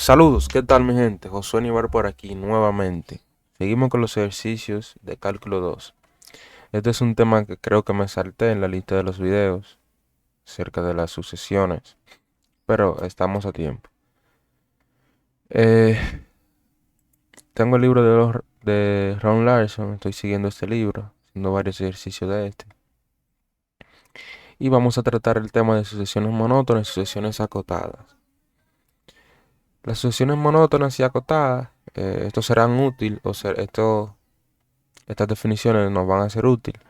Saludos, ¿qué tal mi gente? Josué Nivar por aquí nuevamente. Seguimos con los ejercicios de cálculo 2. Este es un tema que creo que me salté en la lista de los videos acerca de las sucesiones, pero estamos a tiempo. Eh, Tengo el libro de Ron Larson, estoy siguiendo este libro, haciendo varios ejercicios de este. Y vamos a tratar el tema de sucesiones monótonas y sucesiones acotadas. Las sucesiones monótonas y acotadas, esto serán útil estas definiciones nos van a ser útiles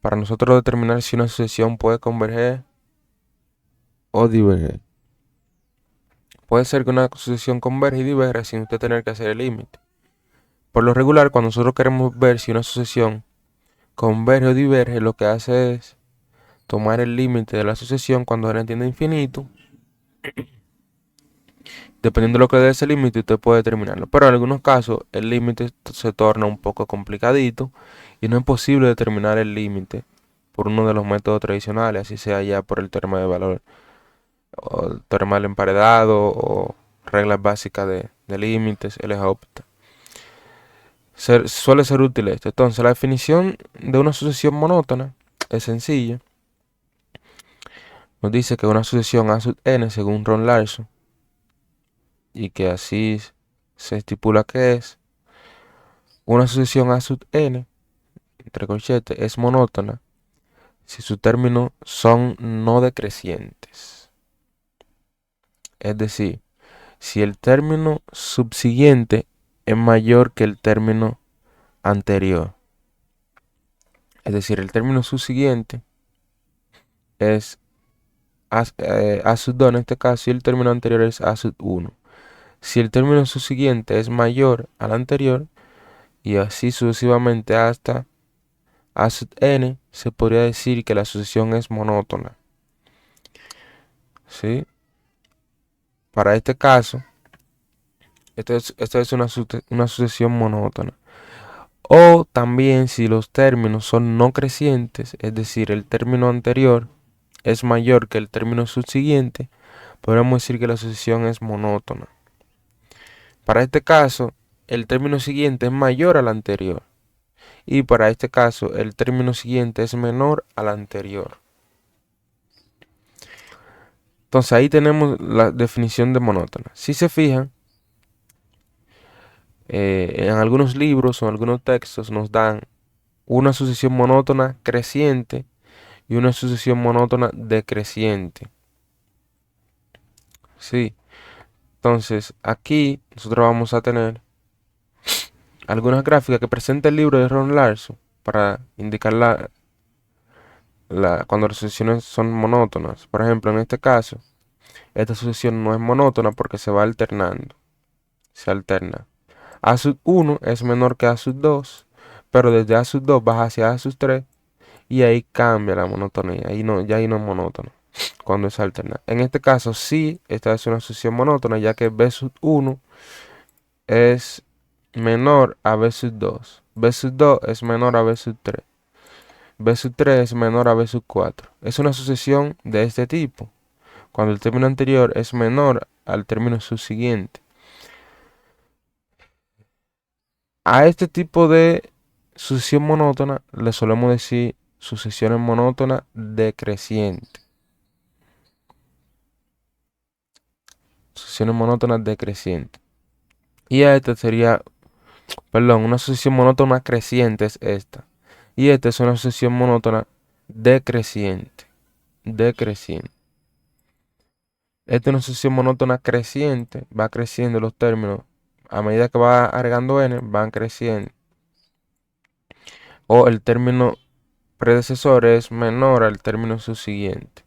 para nosotros determinar si una sucesión puede converger o diverger. Puede ser que una sucesión converge y diverja sin usted tener que hacer el límite. Por lo regular, cuando nosotros queremos ver si una sucesión converge o diverge, lo que hace es tomar el límite de la sucesión cuando se tiende a infinito. Dependiendo de lo que dé ese límite, usted puede determinarlo. Pero en algunos casos, el límite se torna un poco complicadito y no es posible determinar el límite por uno de los métodos tradicionales, así sea ya por el teorema de valor o teorema del emparedado o reglas básicas de límites, LHOPTA. Suele ser útil esto. Entonces, la definición de una sucesión monótona es sencilla. Nos dice que una sucesión A sub n, según Ron Larson, y que así se estipula que es, una sucesión A sub n, entre corchetes, es monótona si sus términos son no decrecientes. Es decir, si el término subsiguiente es mayor que el término anterior. Es decir, el término subsiguiente es A sub 2 en este caso y el término anterior es A sub 1. Si el término subsiguiente es mayor al anterior y así sucesivamente hasta A sub n, se podría decir que la sucesión es monótona. ¿Sí? Para este caso, esta es una sucesión monótona. O también si los términos son no crecientes, es decir, el término anterior es mayor que el término subsiguiente, podemos decir que la sucesión es monótona. Para este caso, el término siguiente es mayor al anterior. Y para este caso, el término siguiente es menor al anterior. Entonces ahí tenemos la definición de monótona. Si se fijan, en algunos libros o en algunos textos nos dan una sucesión monótona creciente y una sucesión monótona decreciente. Sí. Entonces aquí nosotros vamos a tener algunas gráficas que presenta el libro de Ron Larson para indicar cuando las sucesiones son monótonas. Por ejemplo, en este caso, esta sucesión no es monótona porque se va alternando. Se alterna. A sub 1 es menor que A sub 2, pero desde A sub 2 baja hacia A sub 3 y ahí cambia la monotonía. Ya ahí no es monótono cuando es alterna. En este caso sí, esta es una sucesión monótona ya que B sub 1 es menor a B sub 2. B sub 2 es menor a B sub 3. B sub 3 es menor a B sub 4. Es una sucesión de este tipo, cuando el término anterior es menor al término subsiguiente. A este tipo de sucesión monótona le solemos decir sucesiones monótonas decrecientes. Sucesiones monótonas decrecientes. Y a esta sería, perdón, una sucesión monótona creciente es esta. Y esta es una sucesión monótona decreciente. Decreciente. Esta es una sucesión monótona creciente. Va creciendo los términos. A medida que va agregando n, van creciendo. O el término predecesor es menor al término subsiguiente.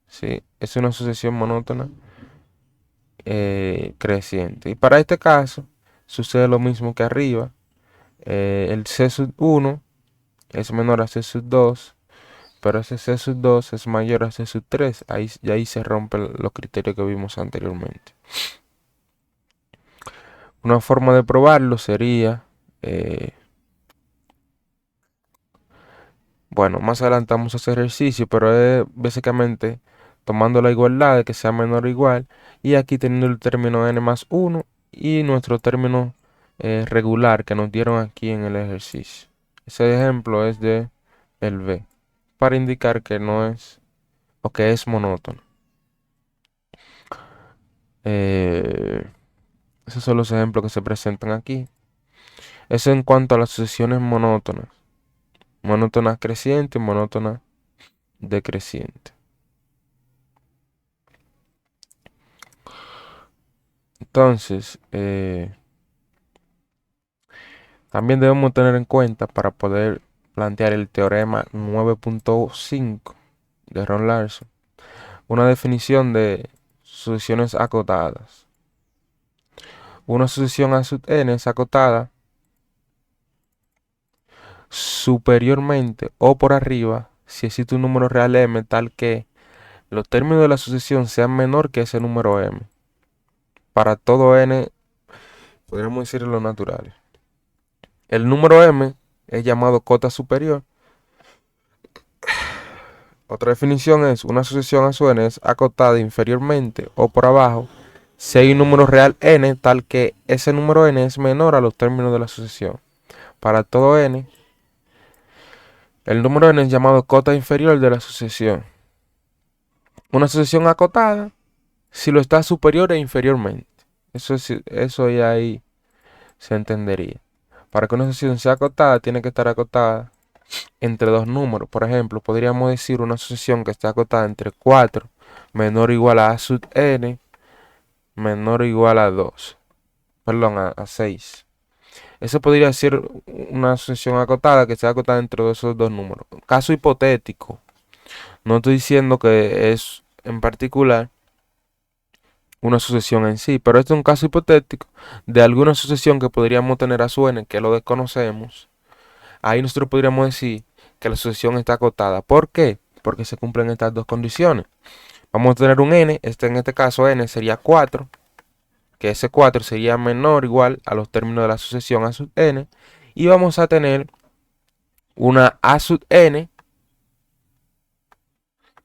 ¿Sí? Es una sucesión monótona creciente. Y para este caso, sucede lo mismo que arriba. El C sub 1 es menor a C sub 2, pero ese C sub 2 es mayor a C sub 3. Y ahí se rompen los criterios que vimos anteriormente. Una forma de probarlo sería, bueno, más adelante vamos a hacer ejercicio, pero es básicamente tomando la igualdad de que sea menor o igual, y aquí teniendo el término n más 1 y nuestro término regular que nos dieron aquí en el ejercicio. Ese ejemplo es de el B, para indicar que no es o que es monótono. Esos son los ejemplos que se presentan aquí. Eso en cuanto a las sucesiones monótonas. Monótonas crecientes y monótonas decrecientes. Entonces, también debemos tener en cuenta para poder plantear el teorema 9.5 de Ron-Larson una definición de sucesiones acotadas. Una sucesión a sub n es acotada superiormente o por arriba si existe un número real m tal que los términos de la sucesión sean menor que ese número m. Para todo n, podríamos decir lo natural. El número m es llamado cota superior. Otra definición es una sucesión a su n es acotada inferiormente o por abajo si hay un número real n tal que ese número n es menor a los términos de la sucesión. Para todo n, el número n es llamado cota inferior de la sucesión. Una sucesión acotada si lo está superior e inferiormente. Eso ya ahí se entendería. Para que una sucesión sea acotada, tiene que estar acotada entre dos números. Por ejemplo, podríamos decir una sucesión que está acotada entre 4 menor o igual a sub n menor o igual a 2. Perdón, a 6. Eso podría ser una sucesión acotada que está acotada entre esos dos números. Caso hipotético. No estoy diciendo que es en particular una sucesión en sí, pero este es un caso hipotético de alguna sucesión que podríamos tener a su n, que lo desconocemos. Ahí nosotros podríamos decir que la sucesión está acotada. ¿Por qué? Porque se cumplen estas dos condiciones. Vamos a tener un n, en este caso n sería 4, que ese 4 sería menor o igual a los términos de la sucesión a sub n, y vamos a tener una a sub n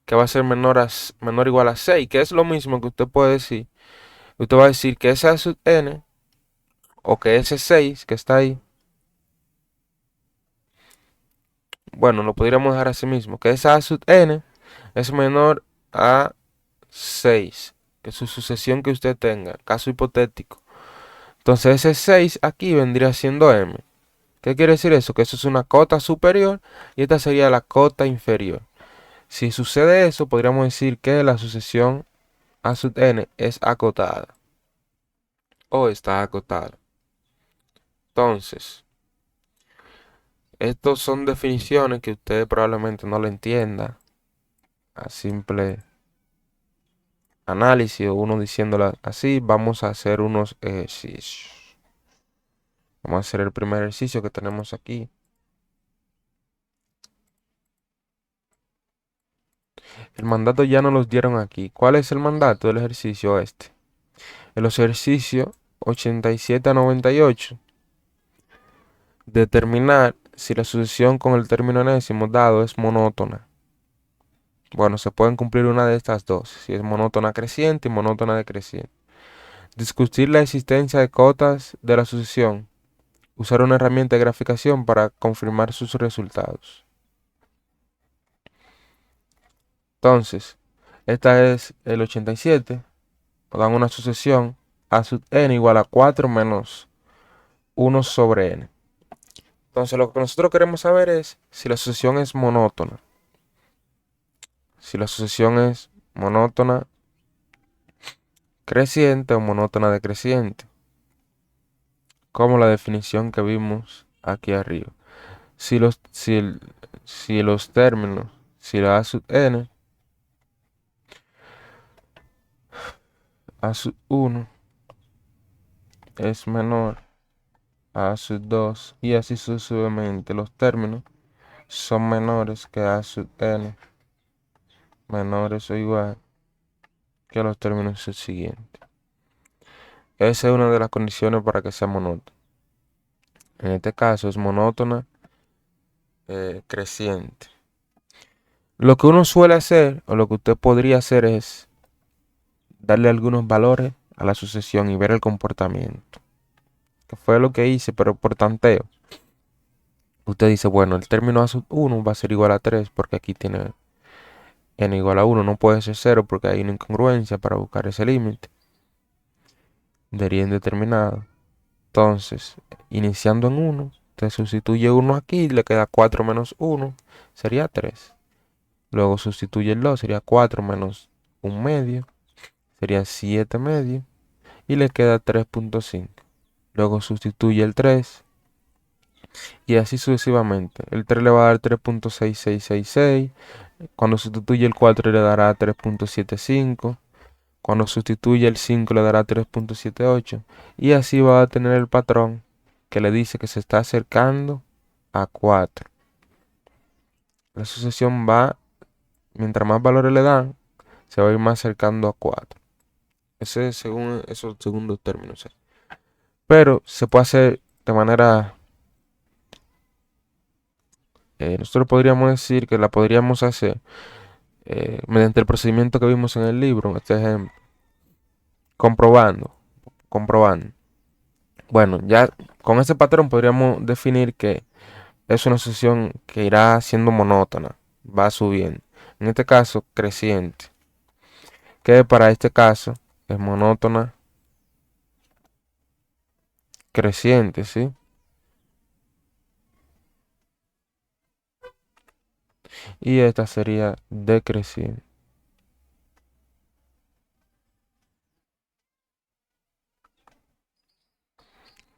que va a ser menor o igual a 6, que es lo mismo que usted puede decir. Usted va a decir que ese a sub n, o que ese 6 que está ahí, bueno, lo podríamos dejar así mismo, que esa a sub n es menor a 6, que su sucesión que usted tenga, caso hipotético. Entonces ese 6 aquí vendría siendo m. ¿Qué quiere decir eso? Que eso es una cota superior y esta sería la cota inferior. Si sucede eso, podríamos decir que la sucesión a sub n es acotada o está acotada. Entonces, estas son definiciones que usted probablemente no lo entienda a simple análisis o uno diciéndola así. Vamos a hacer unos ejercicios. Vamos a hacer el primer ejercicio que tenemos aquí. El mandato ya nos los dieron aquí. ¿Cuál es el mandato del ejercicio este? En los ejercicios 87 a 98, determinar si la sucesión con el término enésimo dado es monótona. Bueno, se pueden cumplir una de estas dos, si es monótona creciente y monótona decreciente. Discutir la existencia de cotas de la sucesión. Usar una herramienta de graficación para confirmar sus resultados. Entonces, esta es el 87. Nos dan una sucesión a sub n igual a 4 menos 1 sobre n. Entonces, lo que nosotros queremos saber es si la sucesión es monótona. Si la sucesión es monótona creciente o monótona decreciente, como la definición que vimos aquí arriba. Si los términos, si la a sub n, a sub 1 es menor a sub 2 y así sucesivamente, los términos son menores que a sub n, menores o igual que los términos subsiguientes. Esa es una de las condiciones para que sea monótona. En este caso es monótona creciente. Lo que uno suele hacer, o lo que usted podría hacer, es darle algunos valores a la sucesión y ver el comportamiento. Que fue lo que hice, pero por tanteo. Usted dice, bueno, el término a sub 1 va a ser igual a 3 porque aquí tiene n igual a 1. No puede ser 0 porque hay una incongruencia para buscar ese límite. Sería indeterminado. Entonces, iniciando en 1, usted sustituye 1 aquí, le queda 4 menos 1, sería 3. Luego sustituye el 2, sería 4 menos 1 medio, sería 7 medio. Y le queda 3.5. Luego sustituye el 3 y así sucesivamente. El 3 le va a dar 3.6666. Cuando sustituye el 4 le dará 3.75. Cuando sustituye el 5 le dará 3.78. Y así va a tener el patrón que le dice que se está acercando a 4. La sucesión va, mientras más valores le dan, se va a ir más acercando a 4. Ese es según esos segundos términos. Pero se puede hacer de manera... nosotros podríamos decir que la podríamos hacer mediante el procedimiento que vimos en el libro, este ejemplo, comprobando. Bueno, ya con ese patrón podríamos definir que es una sucesión que irá siendo monótona, va subiendo. En este caso, creciente. Que para este caso es monótona, creciente, ¿sí? Y esta sería decreciente.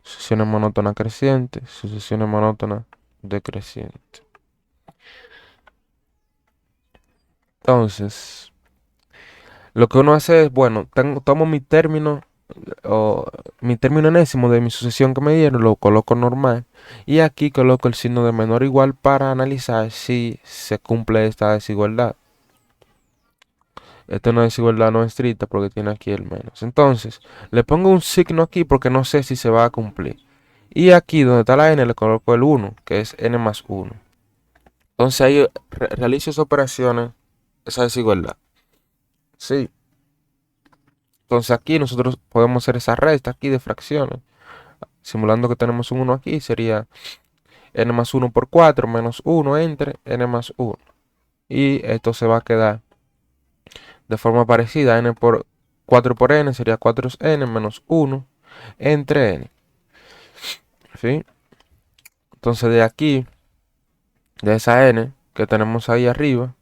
Sucesiones monótonas crecientes, sucesiones monótonas decrecientes. Entonces, lo que uno hace es, bueno, tomo mi término o mi término enésimo de mi sucesión que me dieron, lo coloco normal y aquí coloco el signo de menor o igual para analizar si se cumple esta desigualdad. Esta es una desigualdad no estricta porque tiene aquí el menos. Entonces, le pongo un signo aquí porque no sé si se va a cumplir. Y aquí donde está la n le coloco el 1, que es n más 1. Entonces ahí realizo esas operaciones, esa desigualdad. Sí. Entonces aquí nosotros podemos hacer esa resta aquí de fracciones. Simulando que tenemos un 1 aquí, sería n más 1 por 4 menos 1 entre n más 1. Y esto se va a quedar de forma parecida. 4 por n sería 4n menos 1 entre n. ¿Sí? Entonces de aquí, de esa n que tenemos ahí arriba,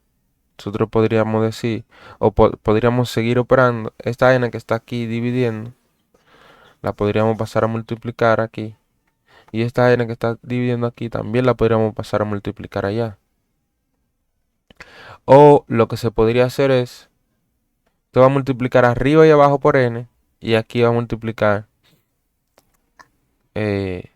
nosotros podríamos decir, o podríamos seguir operando, esta n que está aquí dividiendo, la podríamos pasar a multiplicar aquí. Y esta n que está dividiendo aquí también la podríamos pasar a multiplicar allá. O lo que se podría hacer es, esto va a multiplicar arriba y abajo por n, y aquí va a multiplicar eh,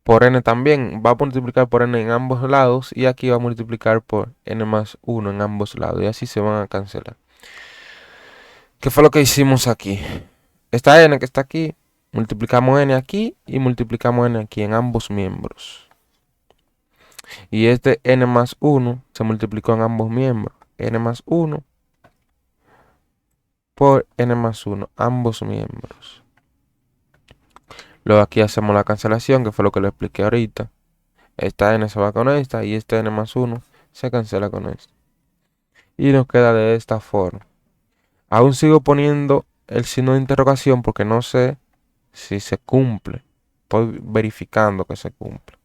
por n también. Va a multiplicar por n en ambos lados, y aquí va a multiplicar por n más 1 en ambos lados, y así se van a cancelar. ¿Qué fue lo que hicimos aquí? Esta n que está aquí, multiplicamos n aquí y multiplicamos n aquí en ambos miembros. Y este n más 1 se multiplicó en ambos miembros. N más 1 por n más 1, ambos miembros. Luego aquí hacemos la cancelación, que fue lo que le expliqué ahorita. Esta n se va con esta y este n más 1 se cancela con esto. Y nos queda de esta forma. Aún sigo poniendo el signo de interrogación porque no sé si se cumple. Estoy verificando que se cumple.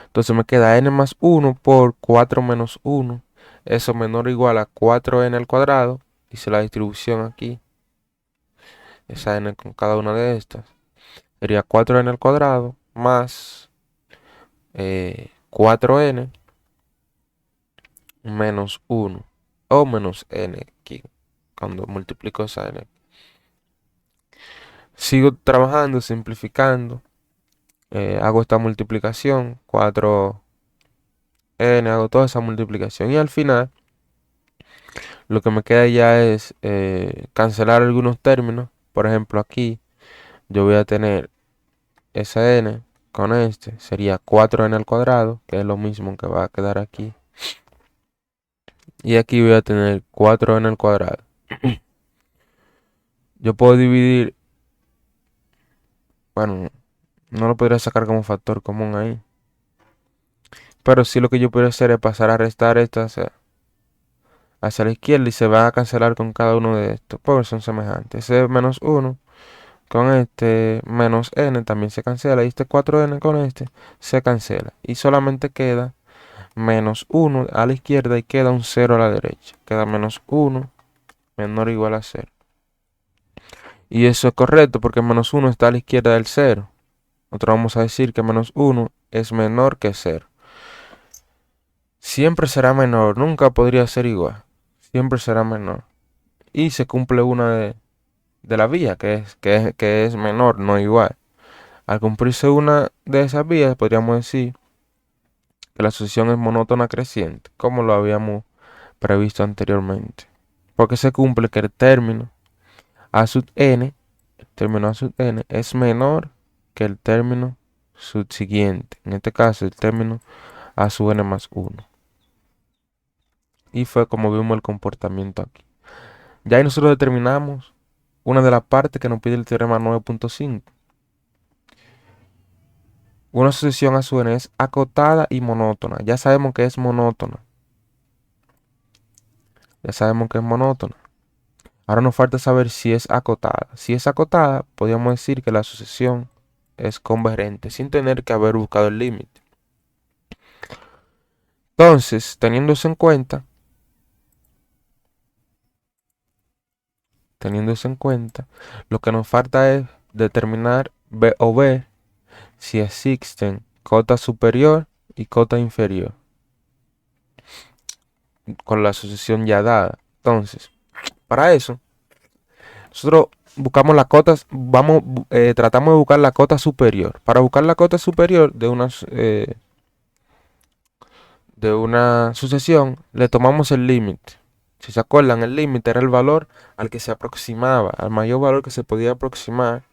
Entonces me queda n más 1 por 4 menos 1. Eso menor o igual a 4n al cuadrado. Hice la distribución aquí. Esa n con cada una de estas. Sería 4n al cuadrado más 4n menos 1. O menos n aquí. Cuando multiplico esa n. Sigo trabajando, simplificando. Hago esta multiplicación. 4n, hago toda esa multiplicación. Y al final, lo que me queda ya es cancelar algunos términos. Por ejemplo, aquí yo voy a tener esa n con este. Sería 4n al cuadrado, que es lo mismo que va a quedar aquí. Y aquí voy a tener 4n al cuadrado. Yo puedo dividir, bueno, no lo podría sacar como factor común ahí. Pero sí lo que yo puedo hacer es pasar a restar esto hacia la izquierda y se va a cancelar con cada uno de estos, porque son semejantes. Ese menos 1 con este menos n también se cancela y este 4n con este se cancela. Y solamente queda menos 1 a la izquierda y queda un 0 a la derecha. Queda menos 1 menor o igual a 0. Y eso es correcto porque menos 1 está a la izquierda del 0. Nosotros vamos a decir que menos 1 es menor que 0. Siempre será menor, nunca podría ser igual. Siempre será menor. Y se cumple una de la vía, que es menor, no igual. Al cumplirse una de esas vías, podríamos decir que la sucesión es monótona creciente, como lo habíamos previsto anteriormente. Porque se cumple que el término a sub n, es menor que el término subsiguiente. En este caso, el término a sub n más 1. Y fue como vimos el comportamiento aquí. Ya ahí nosotros determinamos una de las partes que nos pide el teorema 9.5. Una sucesión a su n es acotada y monótona. Ya sabemos que es monótona. Ahora nos falta saber si es acotada. Si es acotada, podríamos decir que la sucesión es convergente sin tener que haber buscado el límite. Entonces, teniendo eso en cuenta, lo que nos falta es determinar B o B si existen cota superior y cota inferior con la sucesión ya dada. Entonces, para eso, nosotros buscamos las cotas, tratamos de buscar la cota superior. Para buscar la cota superior de una sucesión, le tomamos el límite. Si se acuerdan, el límite era el valor al que se aproximaba, al mayor valor que se podía aproximar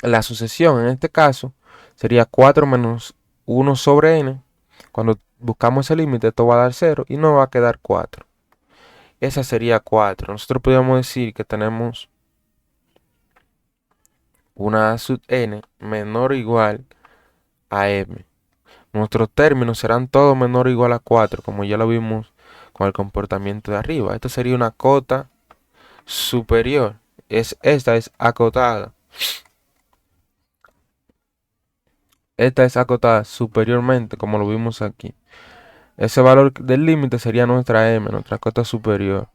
la sucesión. En este caso, sería 4 menos 1 sobre n. Cuando buscamos ese límite, esto va a dar 0 y nos va a quedar 4. Esa sería 4. Nosotros podríamos decir que tenemos una sub n menor o igual a m. Nuestros términos serán todos menor o igual a 4, como ya lo vimos con el comportamiento de arriba. Esta sería una cota superior. Esta es acotada. Esta es acotada superiormente, como lo vimos aquí. Ese valor del límite sería nuestra m, nuestra cota superior.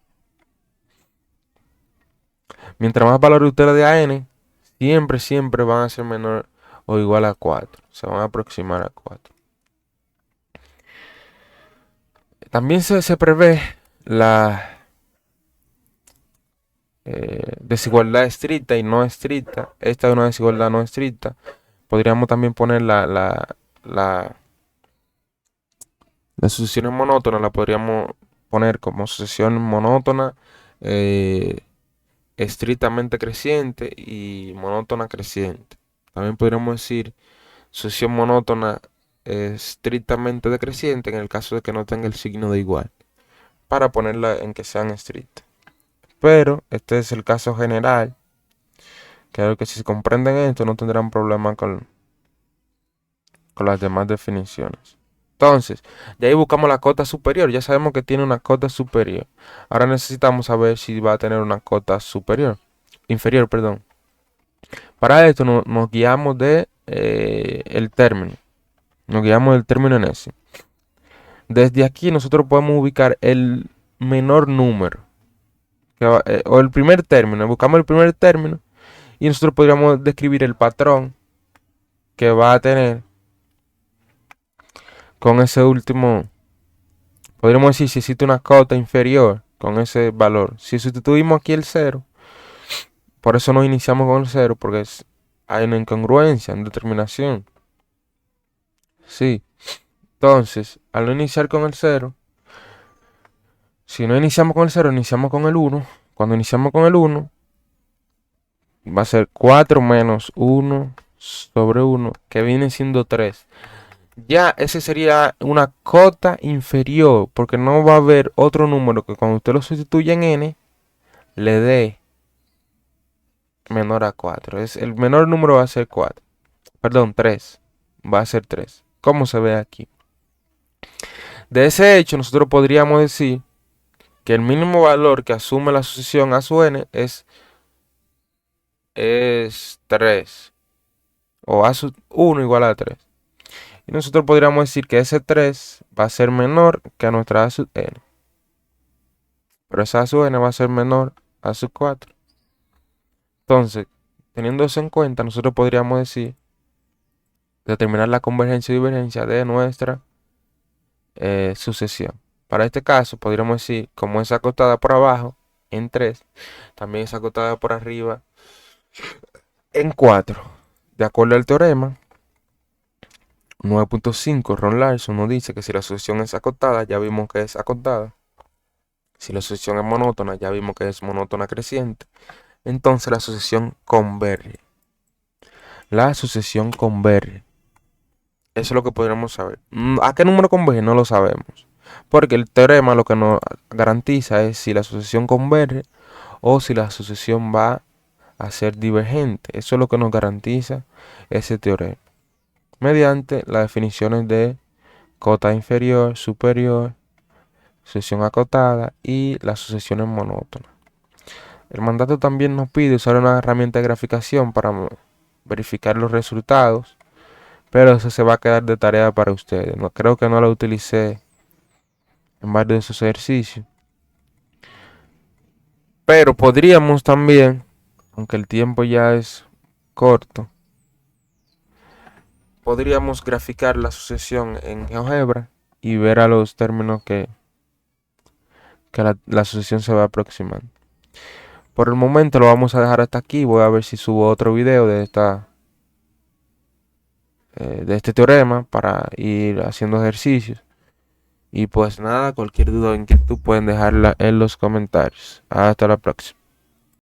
Mientras más valor usted le dé a n, siempre van a ser menor o igual a 4. Se van a aproximar a 4. También se prevé la desigualdad estricta y no estricta. Esta es una desigualdad no estricta. Podríamos también poner las sucesiones monótonas, la podríamos poner como sucesión monótona, estrictamente creciente y monótona creciente. También podríamos decir sucesión monótona estrictamente decreciente en el caso de que no tenga el signo de igual, para ponerla en que sean estrictas. Pero este es el caso general. Creo que si se comprenden esto no tendrán problema con las demás definiciones. Entonces, de ahí buscamos la cota superior. Ya sabemos que tiene una cota superior. Ahora necesitamos saber si va a tener una cota inferior, perdón. Para esto nos guiamos de el término. Nos guiamos del término en ese. Desde aquí nosotros podemos ubicar el menor número. O el primer término. Buscamos el primer término. Y nosotros podríamos describir el patrón que va a tener con ese último. Podríamos decir si existe una cota inferior con ese valor. Si sustituimos aquí el 0, por eso nos iniciamos con el 0, porque hay una incongruencia en determinación. Sí. Entonces, al no iniciar con el 0, si no iniciamos con el 0, iniciamos con el 1. Cuando iniciamos con el 1, va a ser 4 menos 1 sobre 1, que viene siendo 3. ya ese sería una cota inferior, porque no va a haber otro número que cuando usted lo sustituya en n le dé menor a 4. El menor número va a ser 4. Perdón, 3. Va a ser 3. ¿Cómo se ve aquí? De ese hecho, nosotros podríamos decir que el mínimo valor que asume la sucesión a su n es 3. O a su 1 igual a 3. Y nosotros podríamos decir que ese 3 va a ser menor que a nuestra a sub n. Pero esa a sub n va a ser menor a sub 4. Entonces, teniendo eso en cuenta, nosotros podríamos decir, determinar la convergencia y divergencia de nuestra sucesión. Para este caso, podríamos decir, como es acotada por abajo en 3, también es acotada por arriba en 4. De acuerdo al teorema 9.5, Ron Larson nos dice que si la sucesión es acotada, ya vimos que es acotada. Si la sucesión es monótona, ya vimos que es monótona creciente. Entonces la sucesión converge. La sucesión converge. Eso es lo que podríamos saber. ¿A qué número converge? No lo sabemos. Porque el teorema lo que nos garantiza es si la sucesión converge o si la sucesión va a ser divergente. Eso es lo que nos garantiza ese teorema. Mediante las definiciones de cota inferior, superior, sucesión acotada y las sucesiones monótonas. El mandato también nos pide usar una herramienta de graficación para verificar los resultados, pero eso se va a quedar de tarea para ustedes. No, creo que no lo utilicé en varios de esos ejercicios. Pero podríamos también, aunque el tiempo ya es corto, podríamos graficar la sucesión en GeoGebra y ver a los términos que la sucesión se va aproximando. Por el momento lo vamos a dejar hasta aquí. Voy a ver si subo otro video de este teorema para ir haciendo ejercicios. Y pues nada, cualquier duda o inquietud pueden dejarla en los comentarios. Hasta la próxima.